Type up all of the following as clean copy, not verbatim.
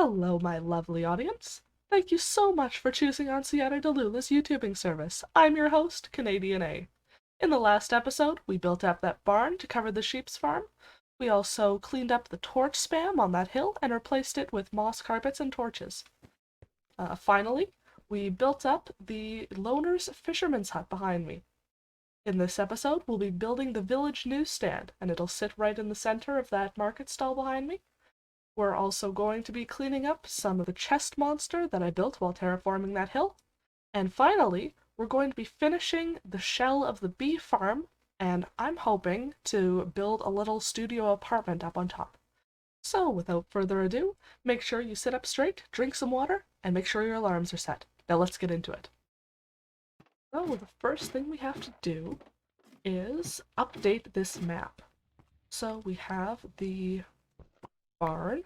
Hello, my lovely audience. Thank you so much for choosing Enseada de Lula's YouTubing service. I'm your host, CanaDNA. In the last episode, we built up that barn to cover the sheep's farm. We also cleaned up the torch spam on that hill and replaced it with moss carpets and torches. Finally, we built up the loner's fisherman's hut behind me. In this episode, we'll be building the village newsstand, and it'll sit right in the center of that market stall behind me. We're also going to be cleaning up some of the chest monster that I built while terraforming that hill. And finally, we're going to be finishing the shell of the bee farm, and I'm hoping to build a little studio apartment up on top. So without further ado, make sure you sit up straight, drink some water, and make sure your alarms are set. Now let's get into it. So the first thing we have to do is update this map. So we have the barn,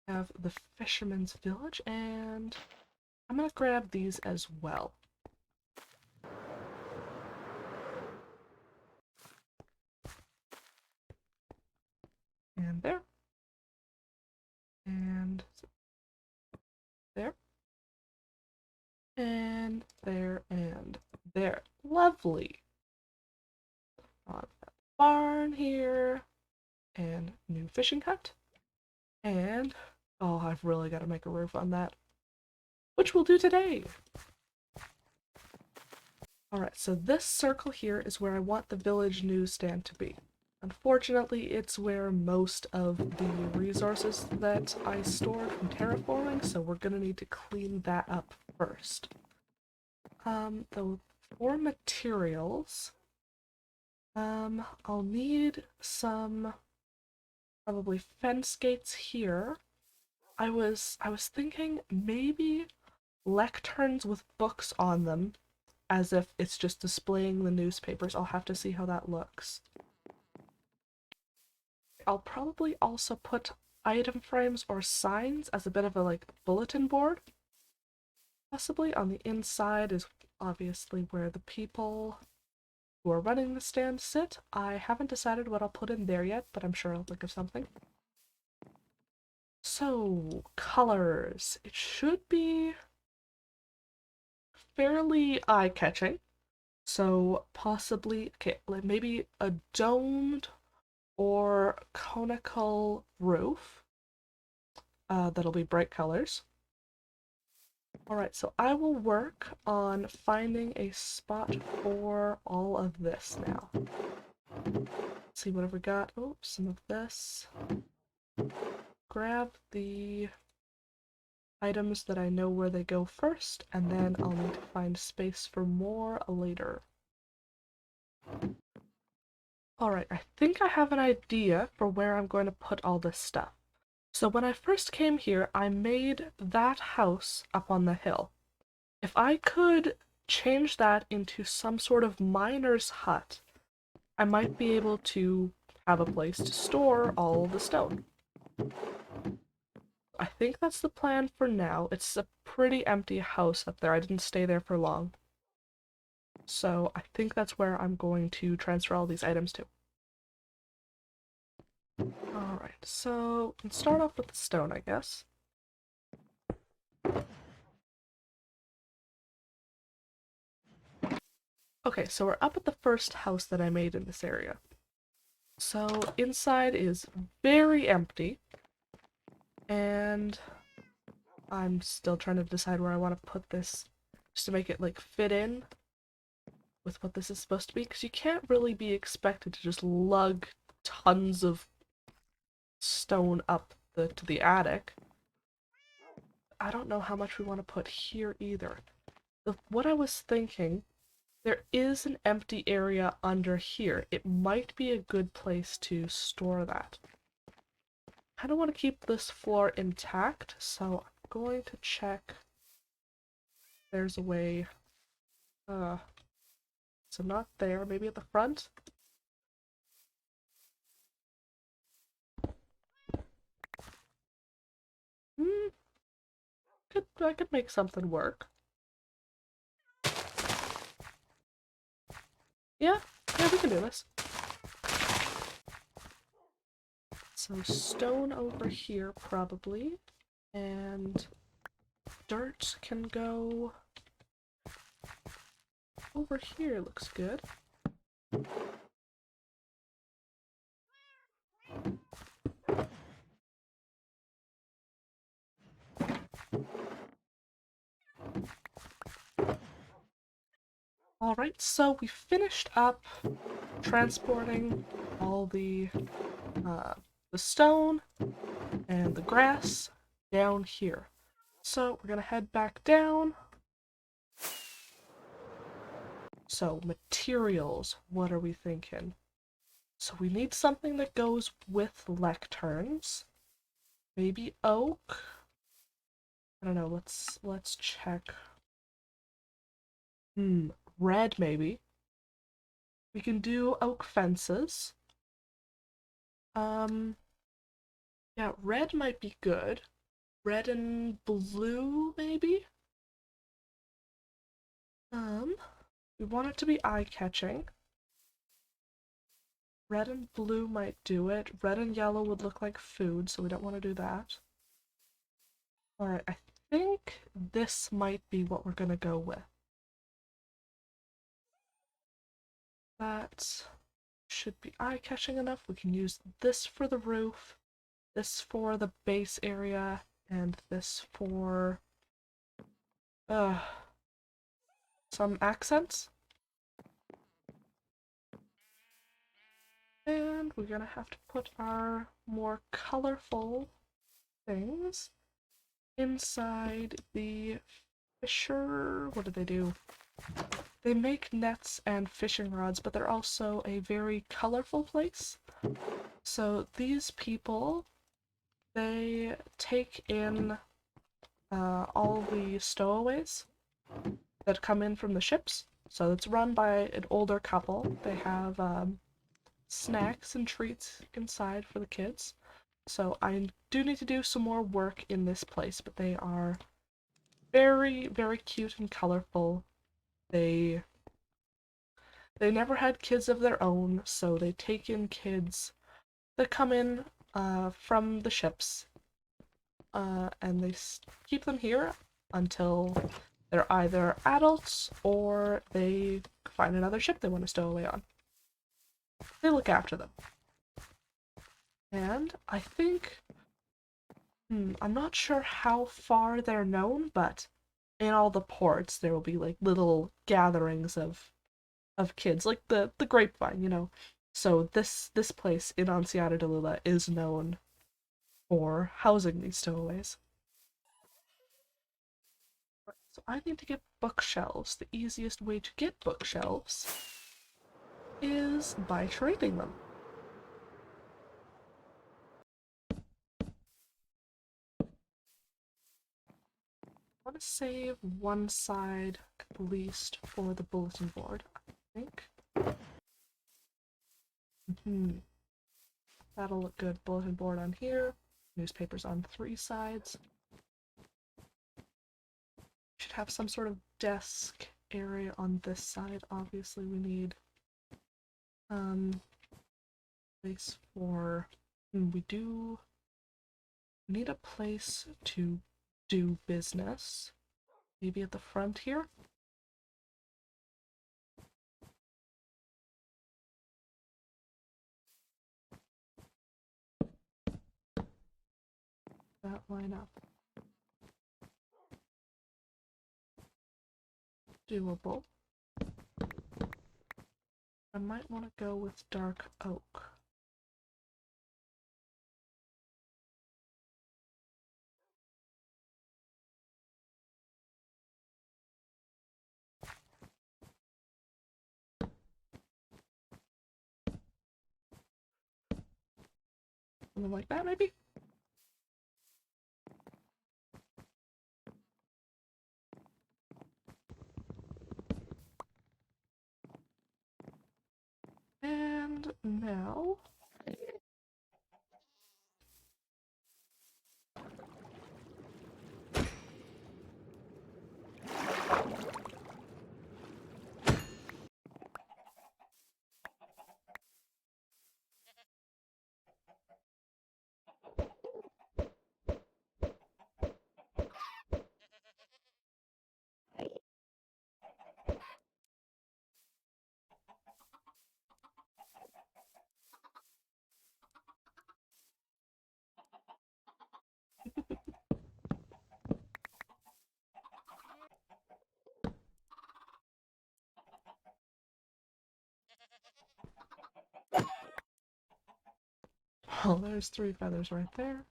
have the fisherman's village, and I'm gonna grab these as well. And there. And there. And there and there. Lovely. On that barn here. And new fishing hut. And oh, I've really got to make a roof on that, which we'll do today. Alright, so this circle here is where I want the village newsstand to be. Unfortunately, it's where most of the resources that I stored from terraforming, so we're gonna need to clean that up first. For materials, I'll need some probably fence gates here. I was thinking maybe lecterns with books on them, as if it's just displaying the newspapers. I'll have to see how that looks. I'll probably also put item frames or signs as a bit of a bulletin board. Possibly on the inside is obviously where the people who are running the stand sit. I haven't decided what I'll put in there yet, but I'm sure I'll think of something. So, colors. It should be fairly eye-catching. So possibly, okay, maybe a domed or conical roof. That'll be bright colors. Alright, so I will work on finding a spot for all of this now. Let's see what have we got. Oh, some of this. Grab the items that I know where they go first, and then I'll need to find space for more later. Alright, I think I have an idea for where I'm going to put all this stuff. So when I first came here, I made that house up on the hill. If I could change that into some sort of miner's hut, I might be able to have a place to store all the stone. I think that's the plan for now. It's a pretty empty house up there. I didn't stay there for long. So I think that's where I'm going to transfer all these items to. Alright, so we can start off with the stone, I guess. Okay, so we're up at the first house that I made in this area. So inside is very empty, and I'm still trying to decide where I want to put this just to make it fit in with what this is supposed to be, because you can't really be expected to just lug tons of stone up to the attic. I don't know how much we want to put here either. What I was thinking, there is an empty area under here. It might be a good place to store that. I kind of want to keep this floor intact, so I'm going to check if there's a way. So not there, maybe at the front? I could make something work. Yeah, we can do this. So stone over here, probably. And dirt can go over here, looks good. Alright, so we finished up transporting all the stone and the grass down here. So we're gonna head back down. So materials, what are we thinking? So we need something that goes with lecterns. Maybe oak? I don't know, let's check. Red maybe. We can do oak fences. Yeah, red might be good. Red and blue, maybe? We want it to be eye-catching. Red and blue might do it. Red and yellow would look like food, so we don't want to do that. Alright, I think this might be what we're gonna go with. That should be eye-catching enough. We can use this for the roof, this for the base area, and this for some accents. And we're gonna have to put our more colorful things inside the fisher. What do they do? They make nets and fishing rods, but they're also a very colorful place. So these people, they take in all the stowaways that come in from the ships. So it's run by an older couple. They have snacks and treats inside for the kids. So I do need to do some more work in this place, but they are very, very cute and colorful. They never had kids of their own, so they take in kids that come in from the ships, and they keep them here until they're either adults or they find another ship they want to stow away on. They look after them. And I think, I'm not sure how far they're known, but in all the ports there will be like little gatherings of kids, like the grapevine, you know. So this place in Enseada de Lula is known for housing these stowaways. So I need to get bookshelves. The easiest way to get bookshelves is by trading them. I want to save one side at least for the bulletin board, I think. That'll look good. Bulletin board on here, newspapers on 3 sides. Should have some sort of desk area on this side. Obviously we need place for we need a place to do business. Maybe at the front here. That line up. Doable. I might want to go with dark oak. Something like that, maybe? And now Oh, there's 3 feathers right there.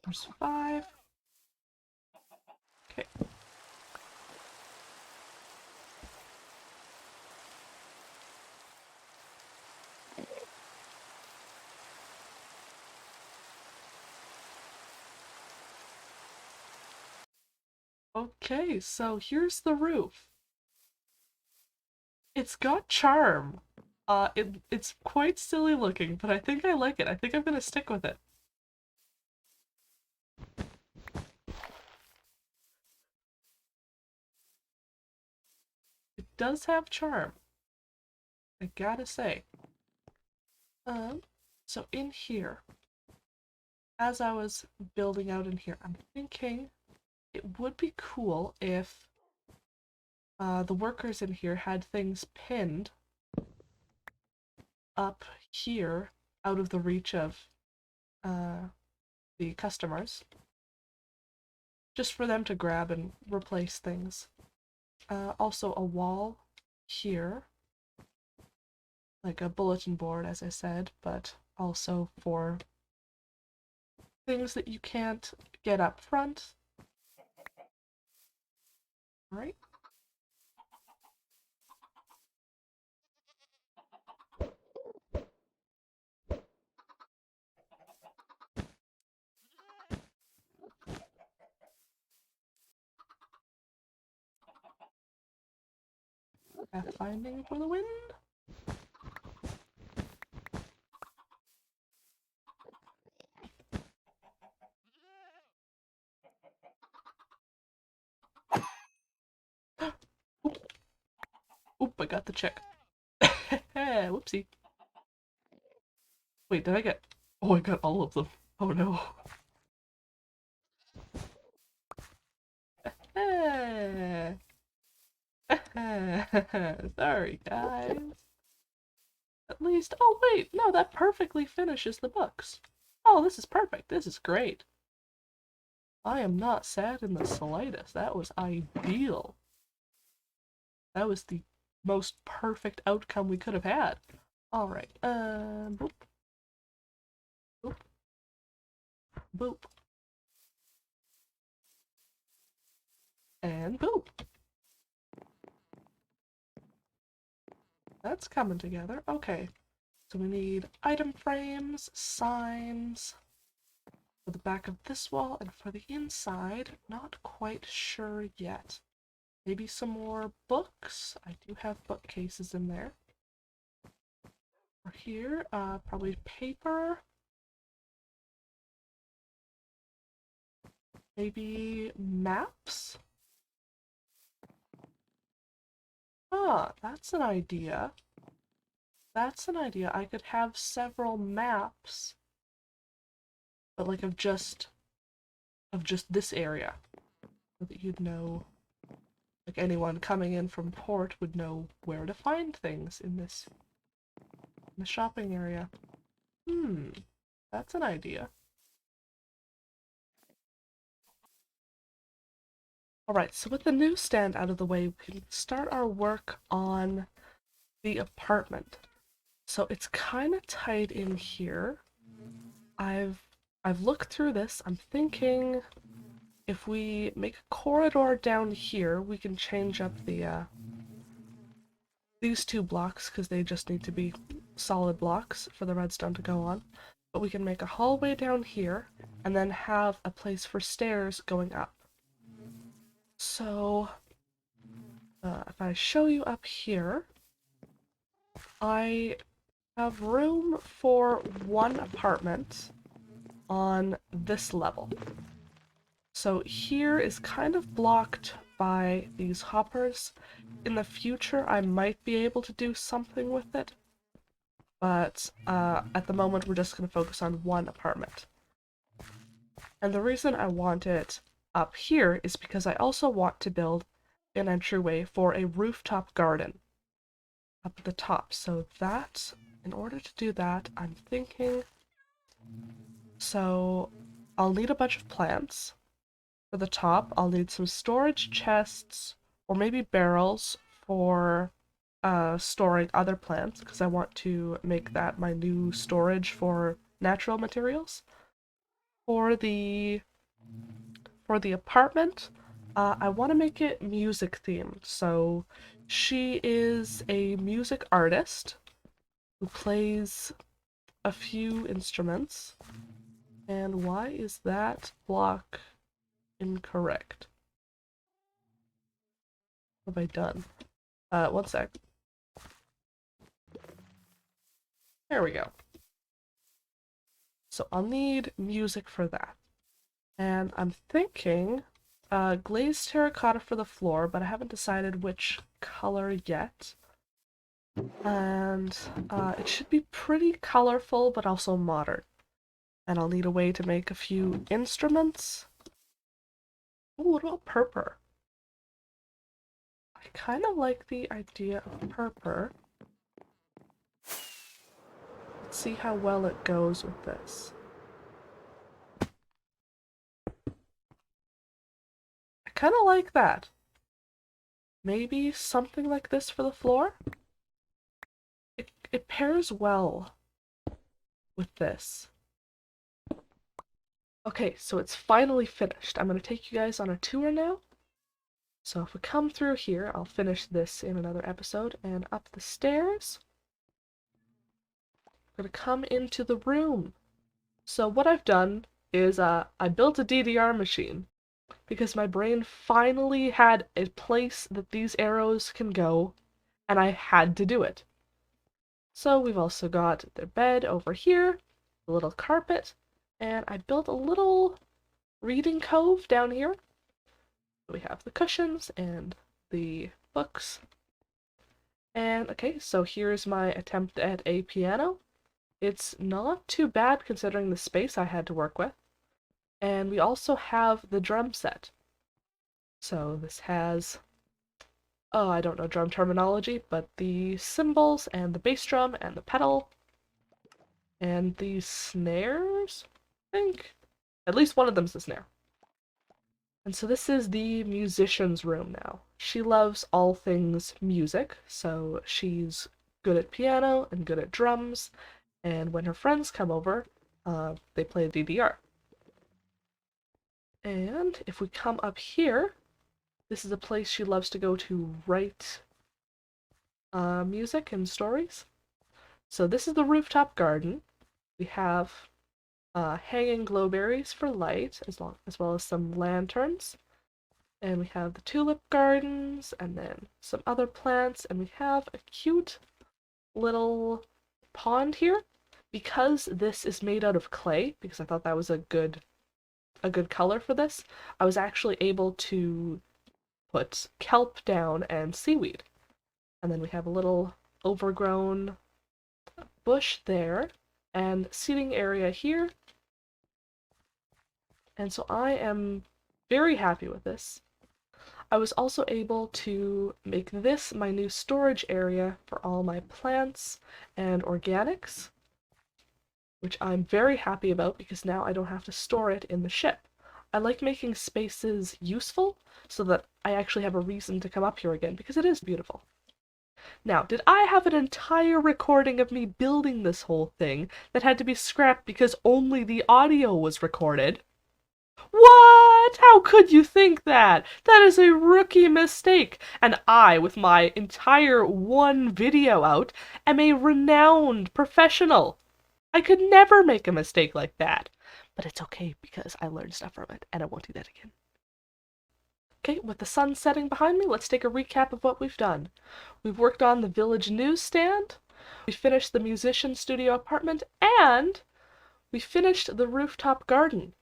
There's 5. Okay. Okay, so here's the roof. It's got charm. It's quite silly looking, but I think I like it. I think I'm gonna stick with it. It does have charm, I gotta say. So in here, as I was building out in here, I'm thinking it would be cool if the workers in here had things pinned up here out of the reach of the customers, just for them to grab and replace things. Also a wall here, like a bulletin board, as I said, but also for things that you can't get up front. Right? Pathfinding for the win. Oop. Oop, I got the check. Whoopsie. Wait, did I get... Oh, I got all of them. Oh no. Sorry, guys. At least... Oh, wait. No, that perfectly finishes the books. Oh, this is perfect. This is great. I am not sad in the slightest. That was ideal. That was the most perfect outcome we could have had. Alright, boop. Boop. Boop. And boop. That's coming together. Okay. So we need item frames, signs for the back of this wall, and for the inside, not quite sure yet. Maybe some more books. I do have bookcases in there. For here, probably paper. Maybe maps? Ah, that's an idea. That's an idea. I could have several maps, but like of just this area, so that you'd know, like anyone coming in from port would know where to find things in the shopping area. That's an idea. Alright, so with the newsstand out of the way, we can start our work on the apartment. So it's kind of tight in here. I've looked through this. I'm thinking if we make a corridor down here, we can change up the these 2 blocks because they just need to be solid blocks for the redstone to go on. But we can make a hallway down here and then have a place for stairs going up. So if I show you up here, I have room for 1 apartment on this level. So here is kind of blocked by these hoppers. In the future, I might be able to do something with it, but at the moment we're just going to focus on 1 apartment. And the reason I want it up here is because I also want to build an entryway for a rooftop garden up at the top. So that, in order to do that, I'm thinking So I'll need a bunch of plants. For the top, I'll need some storage chests or maybe barrels for storing other plants because I want to make that my new storage for natural materials. For the apartment, I want to make it music themed. So she is a music artist who plays a few instruments. And why is that block incorrect? What have I done? One sec. There we go. So I'll need music for that. And I'm thinking glazed terracotta for the floor, but I haven't decided which color yet. And it should be pretty colorful, but also modern. And I'll need a way to make a few instruments. Ooh, what about purple? I kind of like the idea of purple. Let's see how well it goes with this. I kind of like that. Maybe something like this for the floor? It pairs well with this. Okay, so it's finally finished. I'm going to take you guys on a tour now. So if we come through here, I'll finish this in another episode, and up the stairs. We're going to come into the room. So what I've done is I built a DDR machine because my brain finally had a place that these arrows can go, and I had to do it. So we've also got the bed over here, a little carpet, and I built a little reading cove down here. We have the cushions and the books. And okay, so here's my attempt at a piano. It's not too bad considering the space I had to work with. And we also have the drum set. So this has, oh, I don't know drum terminology, but the cymbals and the bass drum and the pedal and the snares, I think. At least one of them's a snare. And so this is the musician's room now. She loves all things music, so she's good at piano and good at drums, and when her friends come over, they play DDR. And if we come up here, this is a place she loves to go to write music and stories. So this is the rooftop garden. We have hanging glowberries for light, as well as some lanterns. And we have the tulip gardens, and then some other plants, and we have a cute little pond here. Because this is made out of clay, because I thought that was a good color for this, I was actually able to put kelp down and seaweed. And then we have a little overgrown bush there, and seating area here. And so I am very happy with this. I was also able to make this my new storage area for all my plants and organics, which I'm very happy about because now I don't have to store it in the ship. I like making spaces useful so that I actually have a reason to come up here again because it is beautiful. Now, did I have an entire recording of me building this whole thing that had to be scrapped because only the audio was recorded? What? How could you think that? That is a rookie mistake. And I, with my entire one video out, am a renowned professional. I could never make a mistake like that. But it's okay because I learned stuff from it and I won't do that again. Okay, with the sun setting behind me, let's take a recap of what we've done. We've worked on the village newsstand, we finished the musician studio apartment, and we finished the rooftop garden.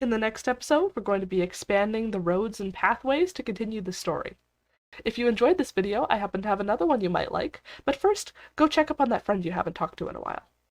In the next episode, we're going to be expanding the roads and pathways to continue the story. If you enjoyed this video, I happen to have another one you might like, but first, go check up on that friend you haven't talked to in a while.